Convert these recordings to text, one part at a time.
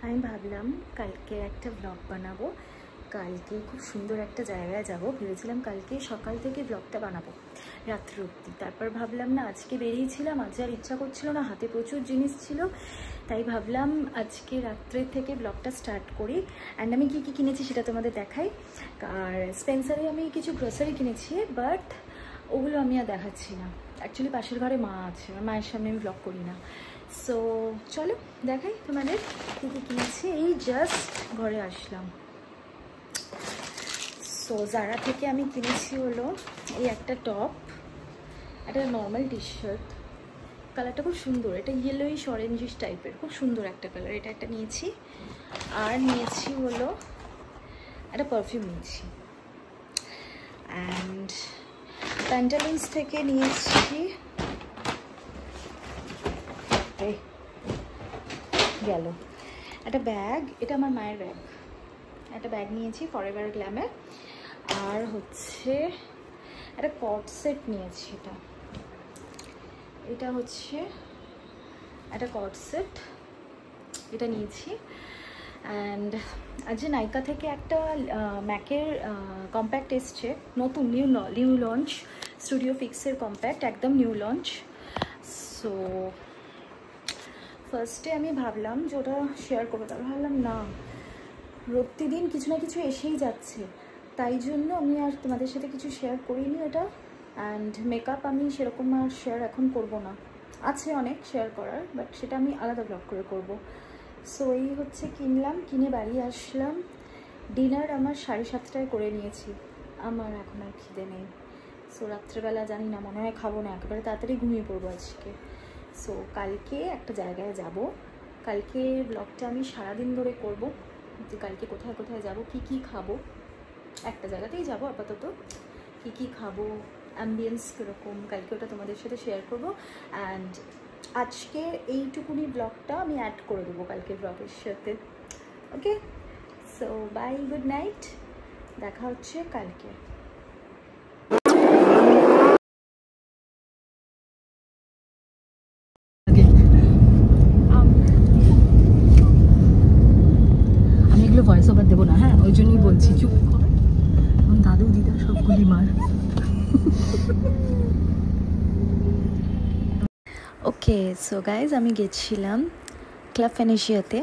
আমি ভাবলাম কালকে একটা ব্লগ বানাবো। কালকে খুব সুন্দর একটা জায়গায় যাব, ভেবেছিলাম কালকে সকাল থেকে ব্লগটা বানাবো রাত্রি অবধি। তারপর ভাবলাম না, আজকে বেরিয়েছিলাম, আজ আর ইচ্ছা করছিল না, হাতে প্রচুর জিনিস ছিল, তাই ভাবলাম আজকে রাত্রে থেকে ব্লগটা স্টার্ট করি। অ্যান্ড আমি কী কী কিনেছি সেটা তোমাদের দেখাই। আর স্পেন্সারে আমি কিছু গ্রোসারি কিনেছি, বাট ওগুলো আমি আর দেখাচ্ছি না। অ্যাকচুয়ালি পাশের ঘরে মা আছে, মায়ের সামনে আমি ব্লগ করি না। সো চলো দেখাই তোমাদের কী কী কিনেছি। এই জাস্ট ঘরে আসলাম। সো জারা থেকে আমি কিনেছি হলো এই একটা টপ, একটা নর্মাল টি শার্ট, কালারটা খুব সুন্দর, এটা ইয়েলোইশ অরেঞ্জিশ টাইপের, খুব সুন্দর একটা কালার, এটা একটা নিয়েছি। আর নিয়েছি হলো একটা পারফিউম নিয়েছি। অ্যান্ড প্যান্টালুন্স থেকে নিয়েছি গেল একটা ব্যাগ, এটা আমার মায়ের ব্যাগ, একটা ব্যাগ নিয়েছি ফরএভার গ্ল্যামের। আর হচ্ছে একটা কট সেট নিয়েছি, এটা হচ্ছে একটা কট সেট, এটা নিয়েছি। অ্যান্ড আজ যে নাইকা থেকে একটা ম্যাকের কম্প্যাক্ট এসছে, নতুন নিউ লঞ্চ, স্টুডিও ফিক্সের কম্প্যাক্ট, একদম নিউ লঞ্চ। সো ফার্স্টে আমি ভাবলাম যে ওটা শেয়ার করবো, তারপর ভাবলাম না, প্রতিদিন কিছু না কিছু এসেই যাচ্ছে, তাই জন্য আমি আর তোমাদের সাথে কিছু শেয়ার করিনি ওটা। অ্যান্ড মেকআপ আমি সেরকম আর শেয়ার এখন করব না, আছে অনেক শেয়ার করার, বাট সেটা আমি আলাদা ব্লগ করে করব। সো এই হচ্ছে কিনলাম, কিনে বাড়ি আসলাম। ডিনার আমার 7:30টায় করে নিয়েছি, আমার এখন আর খিদে নেই। সো রাত্রেবেলা জানি না, মনে হয় খাবো না, একেবারে তাড়াতাড়ি ঘুমিয়ে পড়বো আজকে। সো কালকে একটা জায়গায় যাব, কালকে ব্লগটা আমি সারাদিন ধরে করব, যে কালকে কোথায় কোথায় যাব, কি কি খাবো, একটা জায়গাতেই যাব আপাতত, কি কি খাবো, অ্যাম্বিয়েন্স কীরকম, কালকে ওটা তোমাদের সাথে শেয়ার করবো। অ্যান্ড আজকে এইটুকুনি ব্লগটা আমি অ্যাড করে দেবো কালকের ব্লগের সাথে। ওকে, সো বাই, গুড নাইট, দেখা হচ্ছে কালকে। আমি এগুলো ভয়েস ওভার দেবো না, হ্যাঁ, ওই জন্যই বলছি চুপ কর, দাদু দিদা সব গুলি মার। ওকে, সো গাইজ আমি গেছিলাম ক্লাব ফেনেশিয়াতে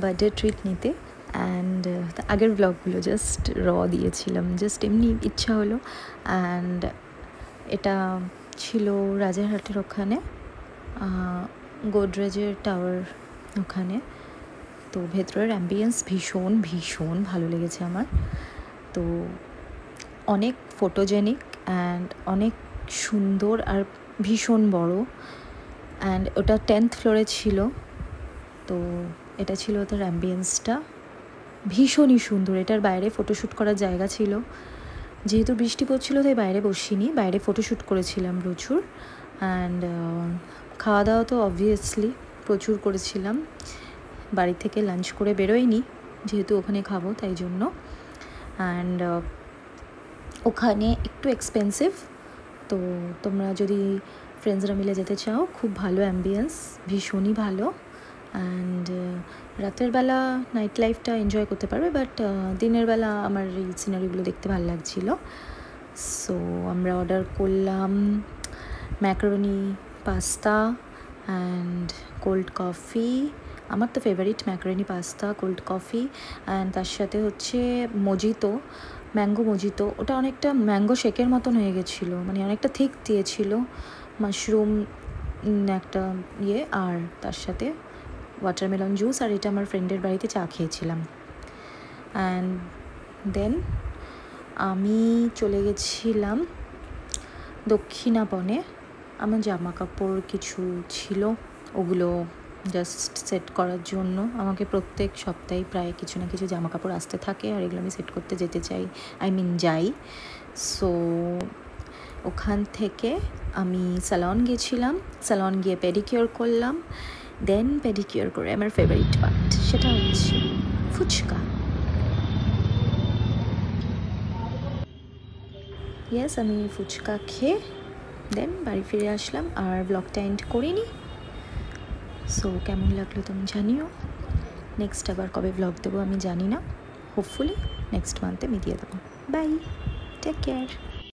বার্থডে ট্রিট নিতে। অ্যান্ড আগের ব্লগগুলো জাস্ট দিয়েছিলাম, জাস্ট এমনি ইচ্ছা হলো। অ্যান্ড এটা ছিল রাজারহাটের ওখানে, গোদরেজের টাওয়ার ওখানে। তো ভেতরের অ্যাম্বিয়েন্স ভীষণ ভীষণ ভালো লেগেছে আমার। তো অনেক ফটোজেনিক অ্যান্ড অনেক সুন্দর আর ভীষণ বড়। অ্যান্ড ওটা 10th ফ্লোরে ছিল। তো এটা ছিল ওটার অ্যাম্বিয়েন্সটা, ভীষণই সুন্দর। এটার বাইরে ফটোশ্যুট করার জায়গা ছিল, যেহেতু বৃষ্টি পড়ছিল তাই বাইরে বসিনি, বাইরে ফটোশ্যুট করেছিলাম প্রচুর। অ্যান্ড খাওয়া দাওয়া তো অবভিয়াসলি প্রচুর করেছিলাম, বাড়ি থেকে লাঞ্চ করে বেরোইনি, যেহেতু ওখানে খাবো তাই জন্য। অ্যান্ড ওখানে একটু এক্সপেন্সিভ, তো তোমরা যদি ফ্রেন্ডসরা মিলে যেতে চাও, খুব ভালো অ্যাম্বিয়েন্স, ভীষণই ভালো। অ্যান্ড রাতের বেলা নাইট লাইফটা এনজয় করতে পারবে, বাট দিনের বেলা আমার এই সিনারিগুলো দেখতে ভালো লাগছিলো। সো আমরা অর্ডার করলাম macaroni pasta and cold coffee, আমার তো favourite macaroni pasta, cold coffee. And তার সাথে হচ্ছে মজিতো, ম্যাঙ্গো মজিতো, ওটা অনেকটা ম্যাঙ্গো শেকের মতন হয়ে গেছিলো, মানে অনেকটা থিক দিয়েছিল, মাশরুম একটা ইয়ে, আর তার সাথে ওয়াটারমেলন জুস। আর এটা আমার ফ্রেন্ডের বাড়িতে চা খেয়েছিলাম। অ্যান্ড দেন আমি চলে গেছিলাম দক্ষিণাপনে, আমার জামা কাপড় কিছু ছিল, ওগুলো জাস্ট সেট করার জন্য। আমাকে প্রত্যেক সপ্তাহে প্রায় কিছু না কিছু জামা কাপড় আসতে থাকে, আর এগুলো আমি সেট করতে যেতে চাই, যাই। সো ওখান থেকে আমি স্যালন গেছিলাম, স্যালন গিয়ে পেডিকিওর করলাম। দেন পেডিকিওর করে আমার ফেভারিট পার্ট, সেটা হচ্ছে ফুচকা। ইয়েস, আমি ফুচকা খেয়ে দেন বাড়ি ফিরে আসলাম, আর ব্লগটা এন্ড করিনি। সো কেমন লাগলো তুমি জানিও। নেক্সট আবার কবে ব্লগ দেবো আমি জানি না, হোপফুলি নেক্সট মান্থে আমি দিয়ে দেবো। Bye, take care.